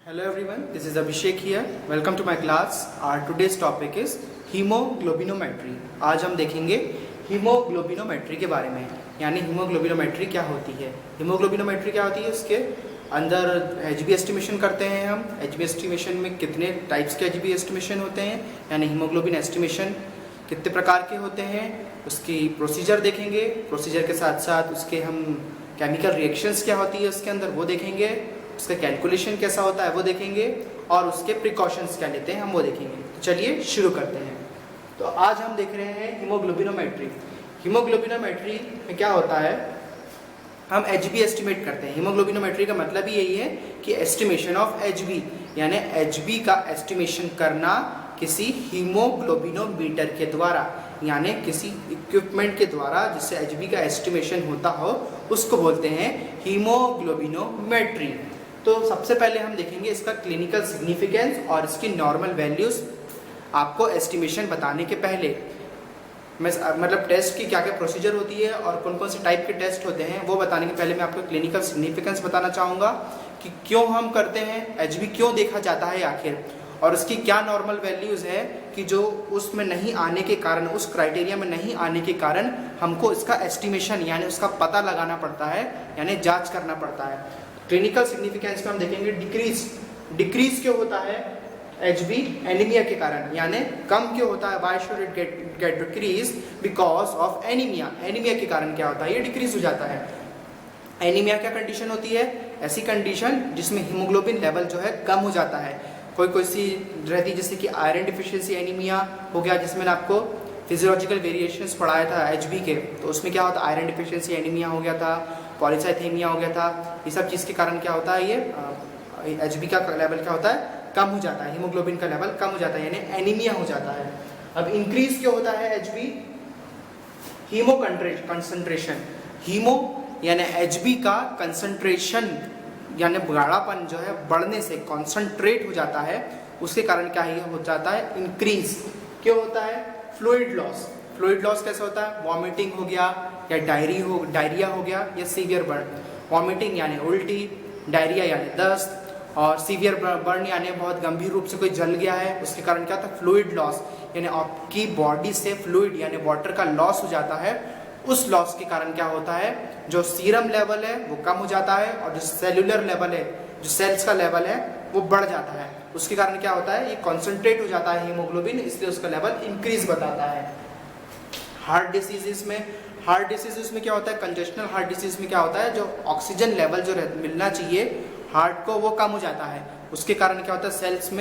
Hello everyone, this is Abhishek here. Welcome to my class. Our today's topic is hemoglobinometry. आज हम देखेंगे हीमोग्लोबिनोमेट्री के बारे में, यानी हीमोग्लोबिनोमेट्री क्या होती है। हीमोग्लोबिनोमेट्री क्या होती है, उसके अंदर एचबी एस्टिमेशन करते हैं हम। एचबी एस्टिमेशन में कितने टाइप्स के एचबी एस्टिमेशन होते हैं, यानी हीमोग्लोबिन एस्टिमेशन कितने प्रकार के होते हैं, उसकी प्रोसीजर देखेंगे। प्रोसीजर के साथ साथ उसके हम केमिकल रिएक्शंस क्या होती है उसके अंदर वो देखेंगे, उसका कैलकुलेशन कैसा होता है वो देखेंगे, और उसके प्रिकॉशंस क्या लेते हैं हम वो देखेंगे। तो चलिए शुरू करते हैं। तो आज हम देख रहे हैं हीमोग्लोबिनोमेट्री। हीमोग्लोबिनोमेट्री में क्या होता है, हम एचबी एस्टिमेट करते हैं। हीमोग्लोबिनोमेट्री का मतलब ही यही है कि एस्टिमेशन ऑफ एचबी, यानी एचबी का एस्टिमेशन करना किसी हीमोग्लोबिनोमीटर के द्वारा, यानी किसी इक्विपमेंट के द्वारा जिससे एचबी का एस्टिमेशन होता हो, उसको बोलते हैं हीमोग्लोबिनोमेट्री। तो सबसे पहले हम देखेंगे इसका क्लिनिकल सिग्निफिकेंस और इसकी नॉर्मल वैल्यूज। आपको एस्टिमेशन बताने के पहले मैं मतलब टेस्ट की क्या क्या प्रोसीजर होती है और कौन कौन से टाइप के टेस्ट होते हैं वो बताने के पहले मैं आपको क्लिनिकल सिग्निफिकेंस बताना चाहूँगा कि क्यों हम करते हैं, एचबी क्यों देखा जाता है आखिर, और उसकी क्या नॉर्मल वैल्यूज़ है कि जो उसमें नहीं आने के कारण, उस क्राइटेरिया में नहीं आने के कारण हमको इसका एस्टिमेशन यानी उसका पता लगाना पड़ता है, यानी जांच करना पड़ता है। क्लिनिकल सिग्निफिकेंस में हम देखेंगे डिक्रीज क्यों होता है एचबी एनीमिया के कारण, यानी कम क्यों होता है, why should it get decrease, because of anaemia. Anaemia के कारण क्या होता है, ये डिक्रीज हो जाता है। एनीमिया क्या कंडीशन होती है, ऐसी कंडीशन जिसमें हीमोग्लोबिन लेवल जो है कम हो जाता है। कोई सी रहती है जैसे कि आयरन डिफिशियंसी एनीमिया हो गया, जिसमें आपको फिजियोलॉजिकल वेरिएशंस पढ़ाया था एचबी के, तो उसमें क्या होता है, आयरन डिफिशियंसी एनीमिया हो गया था, पॉलीसाइथेमिया हो गया था। ये सब चीज़ के कारण क्या होता है, ये एचबी का लेवल क्या होता है, कम हो जाता है, हीमोग्लोबिन का लेवल कम हो जाता है, यानी एनीमिया हो जाता है। अब इंक्रीज क्यों होता है एचबी, हीमो कंसंट्रेशन, हीमो यानी एचबी का कंसंट्रेशन यानी गाढ़ापन जो है बढ़ने से, कॉन्सनट्रेट हो जाता है, उसके कारण क्या ही हो जाता है, इंक्रीज। क्यों होता है, फ्लूइड लॉस। फ्लूइड लॉस कैसे होता है, वॉमिटिंग हो गया या डायरिया हो गया या सीवियर बर्न। वॉमिटिंग यानी उल्टी, डायरिया यानी दस्त, और सीवियर बर्न यानी बहुत गंभीर रूप से कोई जल गया है, उसके कारण क्या होता है, फ्लूइड लॉस, यानी आपकी बॉडी से फ्लूइड यानी वाटर का लॉस हो जाता है। उस लॉस के कारण क्या होता है, जो सीरम लेवल है वो कम हो जाता है, और जो सेलुलर लेवल है, जो सेल्स का लेवल है वो बढ़ जाता है। उसके कारण क्या होता है, ये कॉन्सेंट्रेट हो जाता है हीमोग्लोबिन, इसलिए उसका लेवल इंक्रीज बताता है। हार्ट डिसीजेस में क्या होता है, कंजेशनल हार्ट डिसीज में क्या होता है, जो ऑक्सीजन लेवल जो मिलना चाहिए हार्ट को वो कम हो जाता है। उसके कारण क्या होता है, सेल्स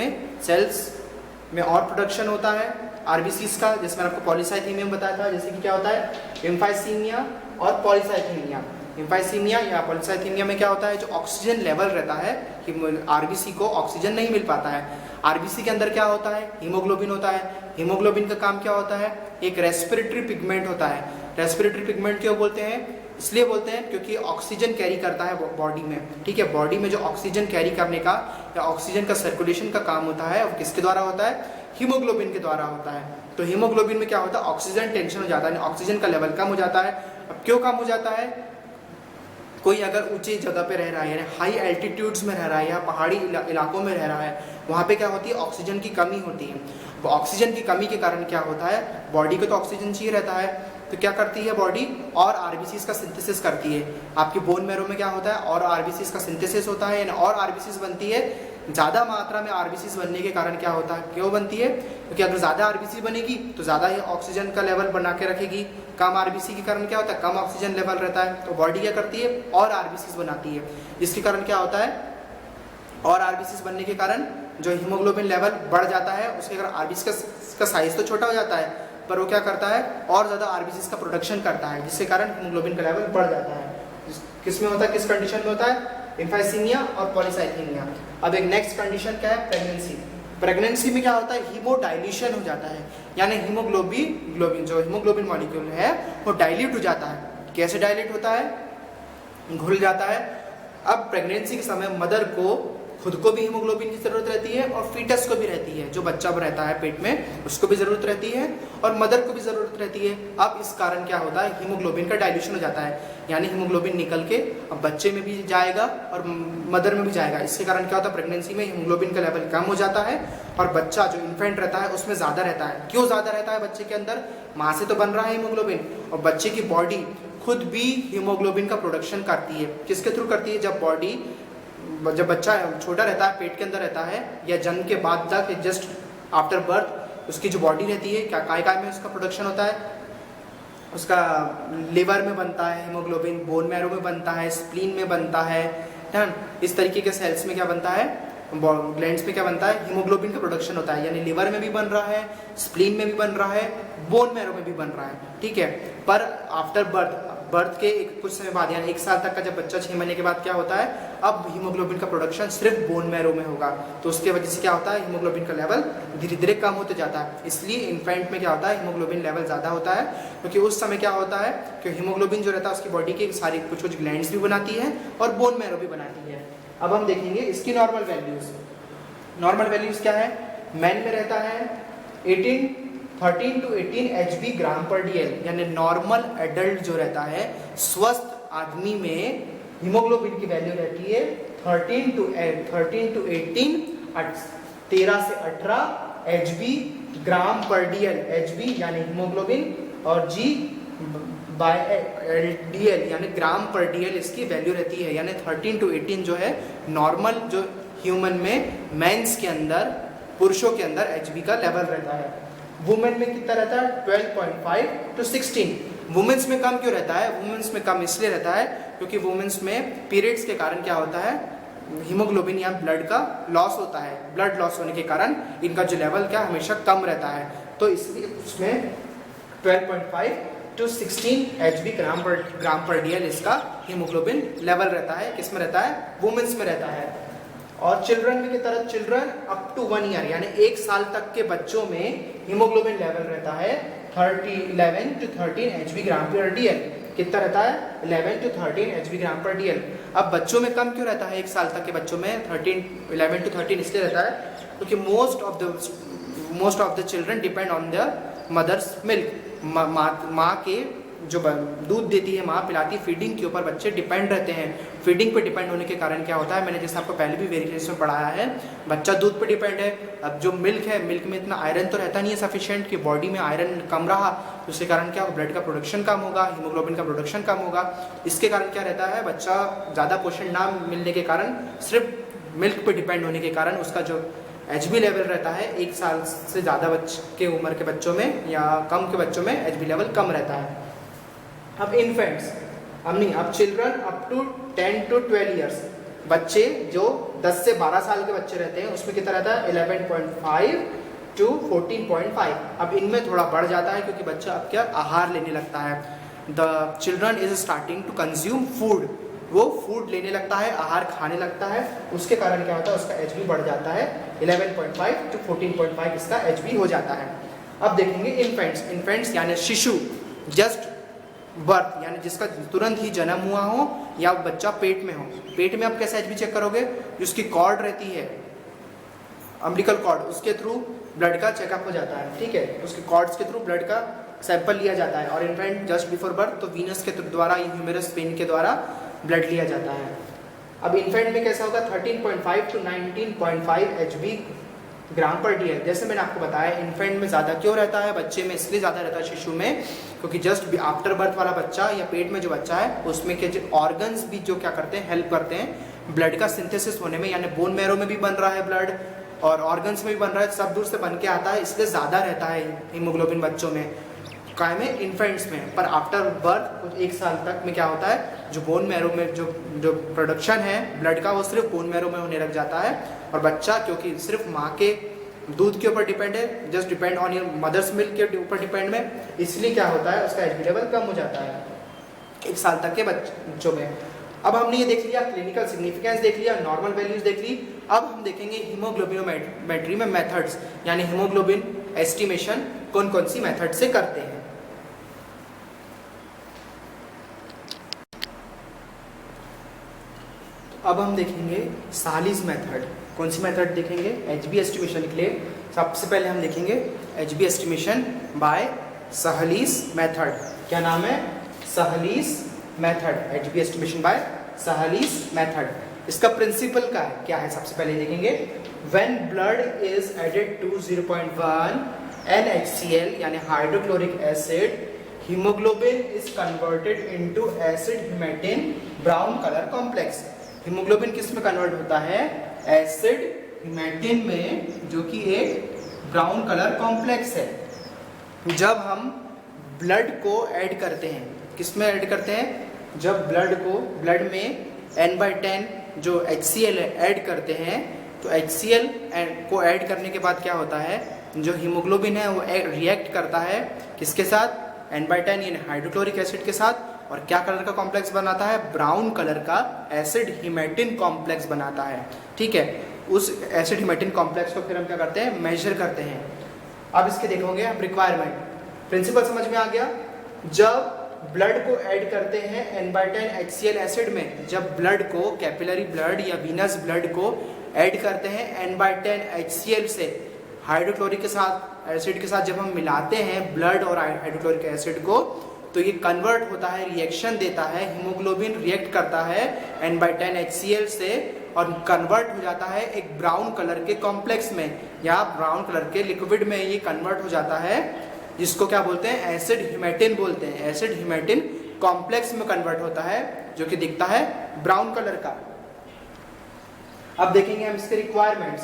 में और प्रोडक्शन होता है आरबीसीज का, जिसमें आपको पॉलीसाइथेमिया बताया था, जैसे कि क्या होता है, एम्फाइसीमिया और पॉलीसाइथेमिया। एम्फाइसीमिया या पॉलीसाइथेमिया में क्या होता है, जो ऑक्सीजन लेवल रहता है कि आरबीसी को ऑक्सीजन नहीं मिल पाता है। आरबीसी के अंदर क्या होता है, हीमोग्लोबिन होता है। हीमोग्लोबिन का काम क्या होता है, एक रेस्पिरेटरी पिगमेंट होता है। रेस्पिरेटरी पिगमेंट क्यों बोलते हैं, इसलिए बोलते हैं क्योंकि ऑक्सीजन कैरी करता है बॉडी में, ठीक है। बॉडी में जो ऑक्सीजन कैरी करने का या ऑक्सीजन का सर्कुलेशन का काम होता है, वो किसके द्वारा होता है, हीमोग्लोबिन के द्वारा होता है। तो हीमोग्लोबिन में क्या होता है, ऑक्सीजन टेंशन हो जाता है, ऑक्सीजन का लेवल कम हो जाता है। अब क्यों कम हो जाता है, कोई अगर ऊंची जगह पे रह रहा है, यानी हाई एल्टीट्यूड्स में रह रहा है या पहाड़ी इलाकों में रह रहा है, वहाँ पे क्या होती है, ऑक्सीजन की कमी होती है। ऑक्सीजन की कमी के कारण क्या होता है, बॉडी को तो ऑक्सीजन चाहिए रहता है, तो क्या करती है बॉडी, और आरबीसीज का सिंथेसिस करती है। आपकी बोन मैरो में क्या होता है, और आरबीसीज का सिंथेसिस होता है, यानी और आरबीसीज बनती है। ज़्यादा मात्रा में आरबीसीज बनने के कारण क्या होता है, क्यों बनती है, क्योंकि अगर ज़्यादा आरबीसी बनेगी तो ज़्यादा ही ऑक्सीजन का लेवल बना के रखेगी। कम आरबीसी के कारण क्या होता है, कम ऑक्सीजन लेवल रहता है, तो बॉडी क्या करती है, और आरबीसीज बनाती है, जिसके कारण क्या होता है, और आरबीसीज बनने के कारण जो हीमोग्लोबिन लेवल बढ़ जाता है। उसके कारण आरबीसी का साइज तो छोटा हो जाता है, पर वो क्या करता है, और ज़्यादा आरबीसीज का प्रोडक्शन करता है, जिसके कारण हीमोग्लोबिन का लेवल बढ़ जाता है। किस में होता है, किस कंडीशन में होता है, एम्फाइसीमिया और पॉलीसाइथेमिया। अब एक नेक्स्ट कंडीशन क्या है, प्रेगनेंसी में क्या होता है, हीमोडाइल्यूशन हो जाता है, यानी हीमोग्लोबिन जो हीमोग्लोबिन मॉलिक्यूल है वो डाइल्यूट हो जाता है। कैसे डाइल्यूट होता है, घुल जाता है। अब प्रेगनेंसी के समय मदर को खुद को भी हीमोग्लोबिन की ज़रूरत रहती है और फीटस को भी रहती है, जो बच्चा रहता है पेट में उसको भी ज़रूरत रहती है और मदर को भी ज़रूरत रहती है। अब इस कारण क्या होता है, हीमोग्लोबिन का डाइल्यूशन हो जाता है, यानी हीमोग्लोबिन निकल के अब बच्चे में भी जाएगा और मदर में भी जाएगा। इसके कारण क्या होता है, प्रेगनेंसी में हीमोग्लोबिन का लेवल कम हो जाता है और बच्चा जो इन्फेंट रहता है उसमें ज़्यादा रहता है। क्यों ज़्यादा रहता है बच्चे के अंदर, माँ से तो बन रहा है हीमोग्लोबिन और बच्चे की बॉडी खुद भी हीमोग्लोबिन का प्रोडक्शन करती है। किसके थ्रू करती है, जब बच्चा छोटा रहता है, पेट के अंदर रहता है या जन्म के बाद तक, जस्ट आफ्टर बर्थ उसकी जो बॉडी रहती है, क्या काय में उसका प्रोडक्शन होता है, उसका लिवर में बनता है हीमोग्लोबिन, बोन मैरो में बनता है, स्प्लीन में बनता है, इस तरीके के सेल्स में क्या बनता है, ग्लैंड्स में क्या बनता है, हीमोग्लोबिन का प्रोडक्शन होता है। यानी लिवर में भी बन रहा है, स्प्लीन में भी बन रहा है, बोन मैरो में भी बन रहा है, ठीक है। पर आफ्टर बर्थ के कुछ समय बाद, यानी 1 साल तक का जब बच्चा 6 महीने के बाद क्या होता है, अब हीमोग्लोबिन का प्रोडक्शन सिर्फ बोन मैरो में होगा, तो उसके वजह से क्या होता है, हीमोग्लोबिन का लेवल धीरे धीरे कम होते जाता है। इसलिए इन्फेंट में क्या होता है, हीमोग्लोबिन लेवल ज़्यादा होता है, क्योंकि उस समय क्या होता है कि हीमोग्लोबिन जो रहता है उसकी बॉडी की सारी कुछ ग्लैंड्स भी बनाती है और बोन मैरो भी बनाती है। अब हम देखेंगे इसकी नॉर्मल वैल्यूज़। नॉर्मल वैल्यूज़ क्या है, मैन में रहता है 13 to 18 HB ग्राम पर DL, यानी नॉर्मल एडल्ट जो रहता है, स्वस्थ आदमी में हीमोग्लोबिन की वैल्यू रहती है 13 to 18 13 से 18 HB ग्राम पर DL। HB यानी हीमोग्लोबिन और G बाय DL यानी ग्राम पर DL इसकी वैल्यू रहती है। यानी 13 to 18 जो है नॉर्मल जो ह्यूमन में, मेंस के अंदर, पुरुषों के अंदर HB का लेवल रहता है। वुमेन में कितना रहता है, 12.5 to 16। वुमेन्स में कम क्यों रहता है, वुमेन्स में कम इसलिए रहता है क्योंकि वुमेन्स में पीरियड्स के कारण क्या होता है, हीमोग्लोबिन या ब्लड का लॉस होता है। ब्लड लॉस होने के कारण इनका जो लेवल क्या हमेशा कम रहता है, तो इसलिए उसमें 12.5 to 16 HB ग्राम पर DL इसका हीमोग्लोबिन लेवल रहता है। किस में रहता है, वुमेन्स में रहता है। और चिल्ड्रन में की तरह, चिल्ड्रन अप टू 1 ईयर यानी 1 साल तक के बच्चों में हीमोग्लोबिन लेवल रहता है 11 to 13 HB ग्राम पर DL। कितना रहता है, 11 to 13 HB ग्राम पर DL। अब बच्चों में कम क्यों रहता है, 1 साल तक के बच्चों में 11 to 13 इसलिए रहता है क्योंकि most of the children depend on the mother's milk. माँ के जो दूध देती है, माँ पिलाती है, फीडिंग के ऊपर बच्चे डिपेंड रहते हैं। फीडिंग पे डिपेंड होने के कारण क्या होता है, मैंने जैसे आपको पहले भी वेरिएशन में पढ़ाया है, बच्चा दूध पे डिपेंड है। अब जो मिल्क है, मिल्क में इतना आयरन तो रहता नहीं है सफिशिएंट कि बॉडी में आयरन कम रहा तो उसके कारण क्या होगा, ब्लड का प्रोडक्शन कम होगा, हीमोग्लोबिन का प्रोडक्शन कम होगा। इसके कारण क्या रहता है, बच्चा ज़्यादा पोषण ना मिलने के कारण, सिर्फ मिल्क पे डिपेंड होने के कारण उसका जो HB लेवल रहता है 1 साल से ज़्यादा के उम्र के बच्चों में या कम के बच्चों में HB लेवल कम रहता है। अब इन्फेंट्स, अब children up to 10 to 12 years, बच्चे जो 10 से 12 साल के बच्चे रहते हैं उसमें कितना रहता है 11.5 to 14.5। अब इनमें थोड़ा बढ़ जाता है क्योंकि बच्चा अब क्या आहार लेने लगता है। The children is starting to consume food, वो फूड लेने लगता है, आहार खाने लगता है, उसके कारण क्या होता है उसका HB बढ़ जाता है, 11.5 to 14.5 इसका HB हो जाता है। अब देखेंगे इन्फेंट्स यानी शिशु, जस्ट बर्थ यानी जिसका तुरंत ही जन्म हुआ हो या बच्चा पेट में हो। पेट में आप कैसे HB चेक करोगे, उसकी कॉर्ड रहती है, अम्बिलिकल कॉर्ड, उसके थ्रू ब्लड का चेकअप हो जाता है, ठीक है, उसके कॉर्ड्स के थ्रू ब्लड का सैंपल लिया जाता है। और इन्फेंट जस्ट बिफोर बर्थ तो वीनस के द्वारा, ह्यूमेरस पेन के द्वारा ब्लड लिया जाता है। अब इन्फेंट में कैसा होगा 13.5 to 19.5 HB ग्राम पर DL। जैसे मैंने आपको बताया इन्फेंट में ज़्यादा क्यों रहता है, बच्चे में इसलिए ज़्यादा रहता है शिशु में क्योंकि जस्ट आफ्टर बर्थ वाला बच्चा या पेट में जो बच्चा है उसमें के जो ऑर्गन्स भी जो क्या करते हैं, हेल्प करते हैं ब्लड का सिंथेसिस होने में, यानी बोन मैरो में भी बन रहा है ब्लड और ऑर्गन्स में भी बन रहा है, सब दूर से बन के आता है, इसलिए ज़्यादा रहता है हीमोग्लोबिन बच्चों में, काय में, इन्फेंट्स में। पर आफ्टर बर्थ कुछ 1 साल तक में क्या होता है, जो बोन मैरो में जो प्रोडक्शन है ब्लड का वो सिर्फ बोन मैरो में होने लग जाता है और बच्चा क्योंकि सिर्फ माँ के दूध के ऊपर डिपेंड है, just depend on your mother's milk के ऊपर डिपेंड में, इसलिए क्या होता है उसका HB लेवल कम हो जाता है 1 साल तक के बच्चों में। अब हमने ये देख लिया, क्लिनिकल सिग्निफिकेंस देख लिया, नॉर्मल वैल्यूज देख ली। अब हम देखेंगे हीमोग्लोबिनोमेट्री में मेथड्स, यानी हीमोग्लोबिन एस्टिमेशन कौन कौन सी मेथड से करते हैं। अब हम देखेंगे सालीज मेथड। कौन सी मेथड देखेंगे? एचबी एस्टिमेशन के लिए सबसे पहले हम देखेंगे HB estimation by Sahli's method. क्या नाम है? Sahli's method. HB estimation by Sahli's method. इसका प्रिंसिपल क्या है सबसे पहले देखेंगे। When blood is added to 0.1 NaHCl यानी hydrochloric acid, haemoglobin is converted into acid haematin brown colour complex. Haemoglobin किस में कन्वर्ट होता है? एसिड हिमेटिन में, जो कि एक ब्राउन कलर कॉम्प्लेक्स है। जब हम ब्लड को ऐड करते हैं, किस में ऐड करते हैं? जब ब्लड में N/10 जो HCl ऐड करते हैं, तो HCl को ऐड करने के बाद क्या होता है? जो हीमोग्लोबिन है वो रिएक्ट करता है किसके साथ? N/10 यानी हाइड्रोक्लोरिक एसिड के साथ। और क्या कलर का कॉम्प्लेक्स बनाता है? ब्राउन कलर का एसिड हिमेटिन कॉम्प्लेक्स बनाता है। ठीक है, उस एसिड हिमेटिन कॉम्प्लेक्स को फिर हम क्या करते हैं? मेजर करते हैं। अब इसके देखोगे आप रिक्वायरमेंट, प्रिंसिपल समझ में आ गया। जब ब्लड को ऐड करते हैं N/10 HCl एसिड में, जब ब्लड को, कैपिलरी ब्लड या वीनस ब्लड को ऐड करते हैं N/10 HCl से हाइड्रोक्लोरिक के साथ, एसिड के साथ जब हम मिलाते हैं ब्लड और हाइड्रोक्लोरिक एसिड को, तो ये कन्वर्ट होता है, रिएक्शन देता है। हीमोग्लोबिन रिएक्ट करता है N/10 HCl से और कन्वर्ट हो जाता है एक ब्राउन कलर के कॉम्प्लेक्स में या ब्राउन कलर के लिक्विड में। ये कन्वर्ट हो जाता है, जिसको क्या बोलते हैं? एसिड हिमेटिन बोलते हैं। एसिड हिमेटिन कॉम्प्लेक्स में कन्वर्ट होता है, जो कि दिखता है ब्राउन कलर का। अब देखेंगे हम इसके रिक्वायरमेंट्स।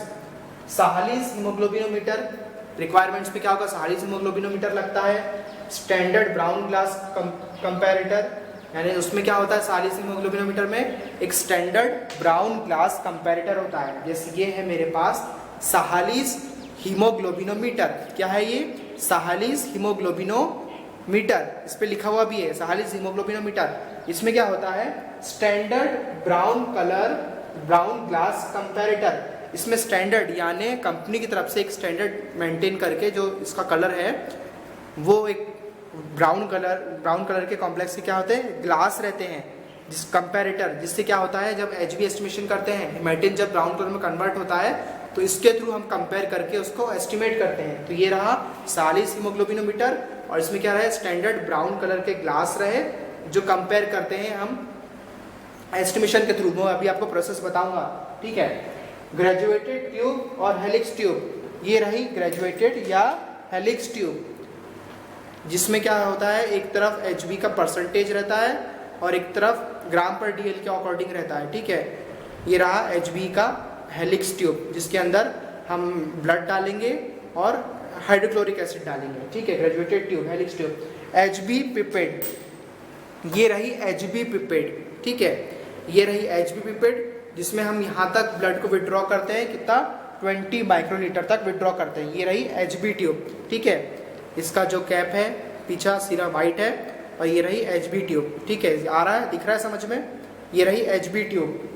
सालीज हीमोग्लोबिनोमीटर, रिक्वायरमेंट्स पे क्या होगा? सालीज हीमोग्लोबिनोमीटर लगता है। स्टैंडर्ड ब्राउन ग्लास कंपैरेटर, यानी उसमें क्या होता है? सालीज हीमोग्लोबिनोमीटर में एक स्टैंडर्ड ब्राउन ग्लास कंपैरेटर होता है। जैसे ये है मेरे पास सालीज हीमोग्लोबिनोमीटर। क्या है ये? सालीज हीमोग्लोबिनोमीटर, इस पे लिखा हुआ भी है सालीज हीमोग्लोबिनोमीटर। इसमें क्या होता है? Standard brown glass comparator. इसमें स्टैंडर्ड यानी कंपनी की तरफ से एक स्टैंडर्ड मेंटेन करके जो इसका कलर है वो एक ब्राउन कलर के कॉम्प्लेक्स के क्या होते हैं? ग्लास रहते हैं, जिस कंपैरेटर, जिससे क्या होता है? जब एचबी एस्टिमेशन करते हैं, हिमेटिन जब ब्राउन कलर में कन्वर्ट होता है, तो इसके थ्रू हम कंपेयर करके उसको एस्टिमेट करते हैं। तो ये रहा सालीज हीमोग्लोबिनोमीटर, और इसमें क्या रहे? स्टैंडर्ड ब्राउन कलर के ग्लास रहे, जो कंपेयर करते हैं हम एस्टिमेशन के थ्रू। मैं अभी आपको प्रोसेस बताऊंगा। ठीक है, ग्रेजुएटेड ट्यूब और हेलिक्स ट्यूब, ये रही ग्रेजुएटेड या हेलिक्स ट्यूब, जिसमें क्या होता है? एक तरफ एचबी का परसेंटेज रहता है और एक तरफ ग्राम पर डीएल के अकॉर्डिंग रहता है। ठीक है, ये रहा एचबी का हेलिक्स ट्यूब, जिसके अंदर हम ब्लड डालेंगे और हाइड्रोक्लोरिक एसिड डालेंगे। ठीक है, graduated tube, helix tube. HB pipette, ये रही एचबी पिपेट। ठीक है, ये रही एचबी पिपेट, जिसमें हम यहाँ तक ब्लड को विड्रॉ करते हैं। कितना? 20 माइक्रोलीटर तक विड्रॉ करते हैं। ये रही एचबी ट्यूब। ठीक है, इसका जो कैप है पीछा सिरा वाइट है, और ये रही एचबी ट्यूब। ठीक है, आ रहा है, दिख रहा है समझ में? ये रही HB tube.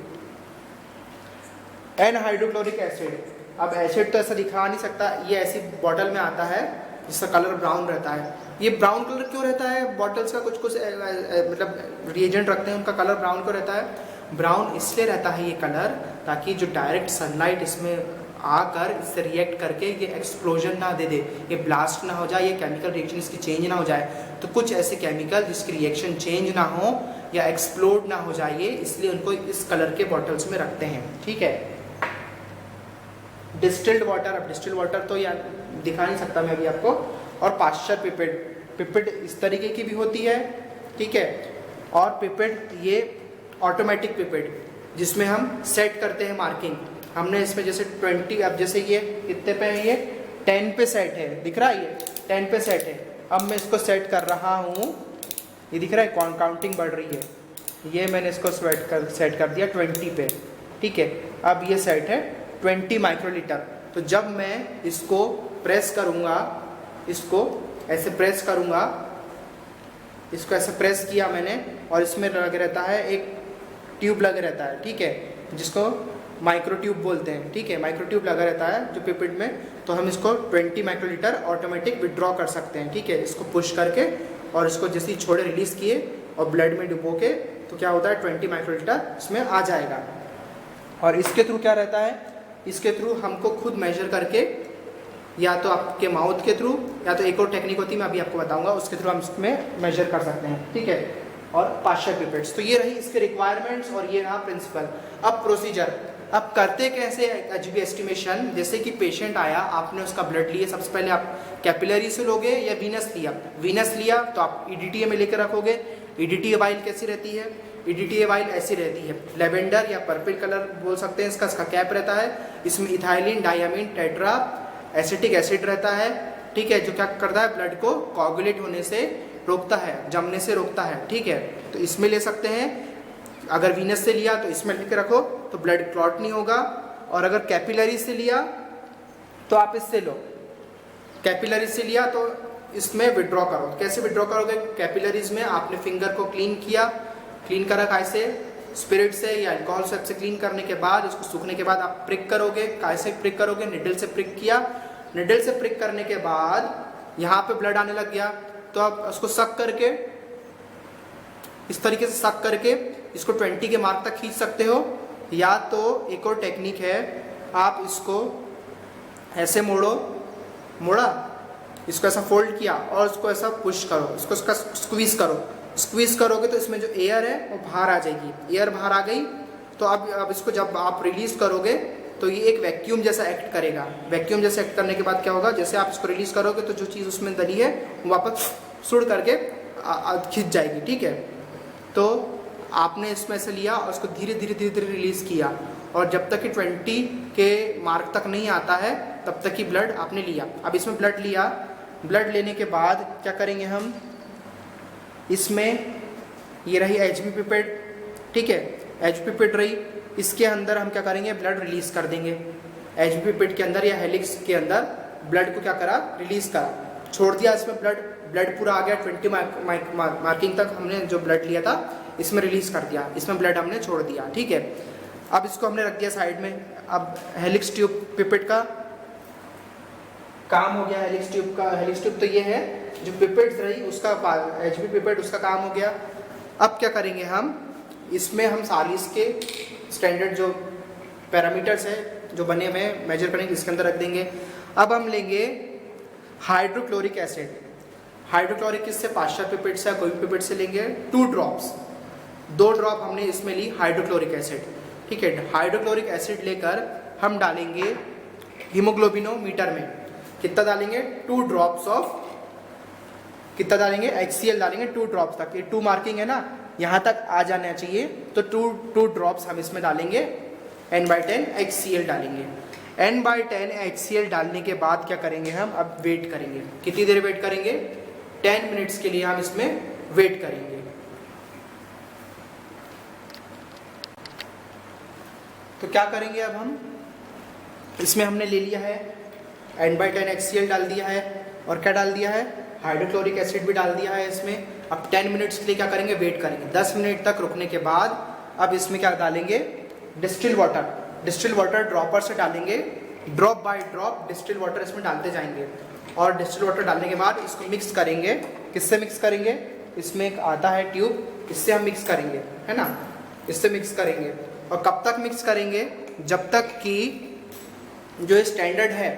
An hydrochloric acid, अब एसिड तो ऐसा दिखा नहीं सकता, ये ऐसी बॉटल में आता है जिसका कलर ब्राउन रहता है। ये ब्राउन कलर क्यों रहता है? बॉटल्स का कुछ मतलब रिएजेंट रखते हैं, उनका कलर ब्राउन क्यों रहता है? ब्राउन इसलिए रहता है ये कलर, ताकि जो डायरेक्ट सनलाइट इसमें आकर इससे रिएक्ट करके ये एक्सप्लोजन ना दे दे, ये ब्लास्ट ना हो जाए, ये केमिकल रिएक्शन इसकी चेंज ना हो जाए। तो कुछ ऐसे केमिकल जिसकी रिएक्शन चेंज ना हो या एक्सप्लोड ना हो जाए, इसलिए उनको इस कलर के बॉटल्स में रखते हैं। ठीक है, डिस्टिल्ड वाटर, अब डिस्टिल्ड वाटर तो यार दिखा नहीं सकता मैं अभी आपको। और पाश्चर पिपेट इस तरीके की भी होती है। ठीक है, और पिपेट ये ऑटोमेटिक पिपेट, जिसमें हम सेट करते हैं मार्किंग। हमने इसमें जैसे 20, अब जैसे ये कितने पे है? ये 10 पे सेट है, दिख रहा है? ये 10 पे सेट है। अब मैं इसको सेट कर रहा हूँ, ये दिख रहा है, काउंटिंग बढ़ रही है। ये मैंने इसको सेट कर दिया 20 पे। ठीक है, अब ये सेट है 20 माइक्रोलीटर। तो जब मैं इसको प्रेस करूँगा, इसको ऐसे प्रेस करूँगा, इसको ऐसे प्रेस किया मैंने, और इसमें लग रहता है एक ट्यूब लगे रहता है। ठीक है, जिसको माइक्रो ट्यूब बोलते हैं। ठीक है, माइक्रो ट्यूब लगा रहता है जो पिपेट में, तो हम इसको 20 माइक्रोलीटर ऑटोमेटिक विड्रॉ कर सकते हैं। ठीक है, इसको पुश करके, और इसको जैसे ही छोड़े, रिलीज किए और ब्लड में डुबो के, तो क्या होता है 20 माइक्रोलीटर इसमें आ जाएगा। और इसके थ्रू क्या रहता है, इसके थ्रू हमको खुद मेजर करके, या तो आपके माउथ के थ्रू, या तो एक और टेक्निक होती है मैं अभी आपको बताऊंगा, उसके थ्रू हम इसमें मेजर कर सकते हैं, ठीक है। और पार्शियल पिपेट्स, तो ये रही इसके रिक्वायरमेंट्स और ये रहा प्रिंसिपल। अब प्रोसीजर, अब करते कैसे एचबी एस्टिमेशन। जैसे कि पेशेंट आया, आपने उसका ब्लड लिया, सबसे पहले आप कैपिलरी से लोगे या वीनस लिया। वीनस लिया तो आप ईडीटीए में लेकर रखोगे। ईडीटीए वाइल कैसी रहती है, ईडीटीए वाइल ऐसी रहती है, लेवेंडर या पर्पल कलर बोल सकते हैं, इसका कैप रहता है। इसमें ethylene diamine tetra acetic acid रहता है, ठीक है, जो क्या करता है, ब्लड को कोगुलेट होने से रोकता है, जमने से रोकता है, ठीक है। तो इसमें ले सकते हैं। अगर वीनस से लिया तो इसमें लेके रखो तो ब्लड क्लॉट नहीं होगा। और अगर कैपिलरी से लिया तो आप इससे लो, कैपिलरी से लिया तो इसमें विड्रॉ करो। कैसे विड्रॉ करोगे, कैपिलरीज में आपने फिंगर को क्लीन किया, क्लीन करा कैसे, स्पिरिट से या अल्कोहल से क्लीन करने के बाद, इसको सूखने के बाद आप प्रिक करोगे। कैसे प्रिक करोगे, निडल से प्रिक किया, निडल से प्रिक करने के बाद यहाँ पे ब्लड आने लग गया तो आप उसको सक करके, इस तरीके से सक करके इसको 20 के मार्क तक खींच सकते हो। या तो एक और टेक्निक है, आप इसको ऐसे मोड़ा, इसको ऐसा फोल्ड किया और उसको ऐसा पुश करो, इसको इसका स्क्वीज करो। स्क्वीज करोगे तो इसमें जो एयर है वो बाहर आ जाएगी। एयर बाहर आ गई तो अब इसको जब आप रिलीज करोगे तो ये एक वैक्यूम जैसा एक्ट करेगा। वैक्यूम जैसा एक्ट करने के बाद क्या होगा, जैसे आप इसको रिलीज करोगे तो जो चीज़ उसमें डली है वो वापस सुड़ करके खिंच जाएगी, ठीक है। तो आपने इसमें से लिया और उसको धीरे धीरे रिलीज किया, और जब तक कि 20 के मार्क तक नहीं आता है तब तक की ब्लड आपने लिया। अब इसमें ब्लड लिया, ब्लड लेने के बाद क्या करेंगे हम, इसमें ये रही एचबी पिपेट, ठीक है, एचबी पिपेट रही, इसके अंदर हम क्या करेंगे, ब्लड रिलीज कर देंगे। एचबी पिपेट के अंदर या हेलिक्स के अंदर ब्लड को क्या करा, रिलीज करा, छोड़ दिया। इसमें ब्लड पूरा आ गया 20 मार्किंग तक हमने जो ब्लड लिया था इसमें रिलीज कर दिया, इसमें ब्लड हमने छोड़ दिया, ठीक है। अब इसको हमने रख दिया साइड में। अब हेलिक्स ट्यूब पिपेट का काम हो गया। हेलिक्स ट्यूब तो ये है जो पिपेट रही उसका, एचबी पिपेट उसका काम हो गया। अब क्या करेंगे हम, इसमें हम सालिस के स्टैंडर्ड जो पैरामीटर्स है जो बने हुए हैं मेजर करेंगे, इसके अंदर रख देंगे। अब हम लेंगे हाइड्रोक्लोरिक एसिड। हाइड्रोक्लोरिक किससे, पार्शियल पिपेट से या कोई भी पिपेट से लेंगे 2 ड्रॉप्स, 2 ड्रॉप हमने इसमें ली हाइड्रोक्लोरिक एसिड, ठीक है। हाइड्रोक्लोरिक एसिड लेकर हम डालेंगे हीमोग्लोबिनोमीटर में। कितना डालेंगे, 2 ड्रॉप्स ऑफ, कितना डालेंगे, HCl डालेंगे 2 ड्रॉप्स तक। ये 2 मार्किंग है ना, यहाँ तक आ जाना चाहिए, तो 2 ड्रॉप्स हम इसमें डालेंगे। N/10 HCl डालेंगे। N/10 HCl डालने के बाद क्या करेंगे हम, अब वेट करेंगे। कितनी देर वेट करेंगे, 10 मिनट्स के लिए हम इसमें वेट करेंगे। तो क्या करेंगे अब हम, इसमें हमने ले लिया है N/10 HCl डाल दिया है, और क्या डाल दिया है, हाइड्रोक्लोरिक एसिड भी डाल दिया है इसमें। अब 10 मिनट्स के लिए क्या करेंगे, वेट करेंगे। 10 मिनट तक रुकने के बाद अब इसमें क्या डालेंगे, distil water. Distil water dropper से डालेंगे, drop by drop distil water इसमें डालते जाएंगे। और डिस्टिल वाटर डालने के बाद इसको मिक्स करेंगे। किससे मिक्स करेंगे, इसमें एक आता है ट्यूब, इससे हम मिक्स करेंगे, है ना, इससे मिक्स करेंगे। और कब तक मिक्स करेंगे, जब तक कि जो स्टैंडर्ड है,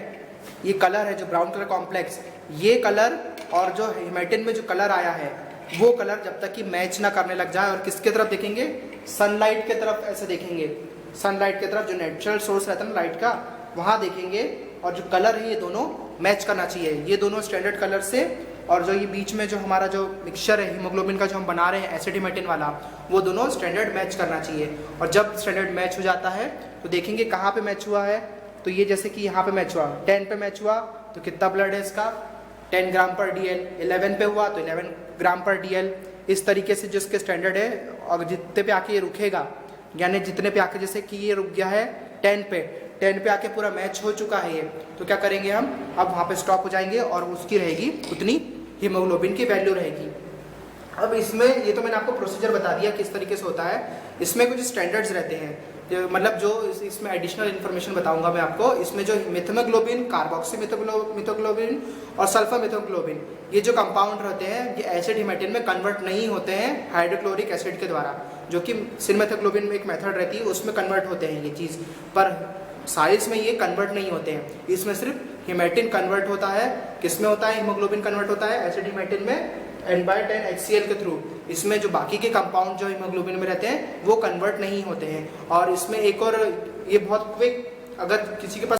ये कलर है जो ब्राउन कलर कॉम्प्लेक्स, ये कलर और जो हेमेटिन में जो कलर आया है वो कलर जब तक कि मैच ना करने लग जाए। और किसके तरफ देखेंगे, सनलाइट के तरफ, ऐसे देखेंगे सनलाइट की तरफ, जो नेचुरल सोर्स रहता है ना लाइट का, वहाँ देखेंगे। और जो कलर है ये दोनों मैच करना चाहिए, ये दोनों स्टैंडर्ड कलर से। और जो ये बीच में जो हमारा जो मिक्सचर है हीमोग्लोबिन का जो हम बना रहे हैं एसिड हेमेटिन वाला, वो दोनों स्टैंडर्ड मैच करना चाहिए। और जब स्टैंडर्ड मैच हो जाता है तो देखेंगे कहाँ पे मैच हुआ है। तो ये जैसे कि यहाँ पे मैच हुआ, 10 पे मैच हुआ तो कितना ब्लड है इसका, 10 ग्राम पर DL। 11 पे हुआ तो 11 ग्राम पर DL। इस तरीके से जिसके स्टैंडर्ड है, और जितने पे आके ये रुकेगा, यानी जितने पे आके, जैसे कि ये रुक गया है 10 पे आके पूरा मैच हो चुका है ये, तो क्या करेंगे हम, अब वहाँ पे स्टॉप हो जाएंगे और उसकी रहेगी उतनी हीमोग्लोबिन की वैल्यू रहेगी। अब इसमें ये तो मैंने आपको प्रोसीजर बता दिया किस तरीके से होता है। इसमें कुछ स्टैंडर्ड्स रहते हैं, मतलब जो इसमें एडिशनल इन्फॉर्मेशन बताऊंगा मैं आपको। इसमें जो मिथामोग्लोबिन, कार्बोक्सी मिथामोग्लोबिन और सल्फर मिथामोग्लोबिन, ये जो कंपाउंड रहते हैं ये एसिड हेमेटिन में कन्वर्ट नहीं होते हैं हाइड्रोक्लोरिक एसिड के द्वारा। जो कि सिनमेथोग्लोबिन में एक मेथड रहती है उसमें कन्वर्ट होते हैं ये चीज़, पर साइल्स में ये कन्वर्ट नहीं होते हैं। इसमें सिर्फ हेमेटिन कन्वर्ट होता है। किसमें होता है हीमोग्लोबिन कन्वर्ट होता है? एसिड हेमेटिन में N/10 HCl के थ्रू। इसमें जो बाकी के कंपाउंड जो हीमोग्लोबिन में रहते हैं वो कन्वर्ट नहीं होते हैं। और इसमें एक और ये बहुत क्विक, अगर किसी के पास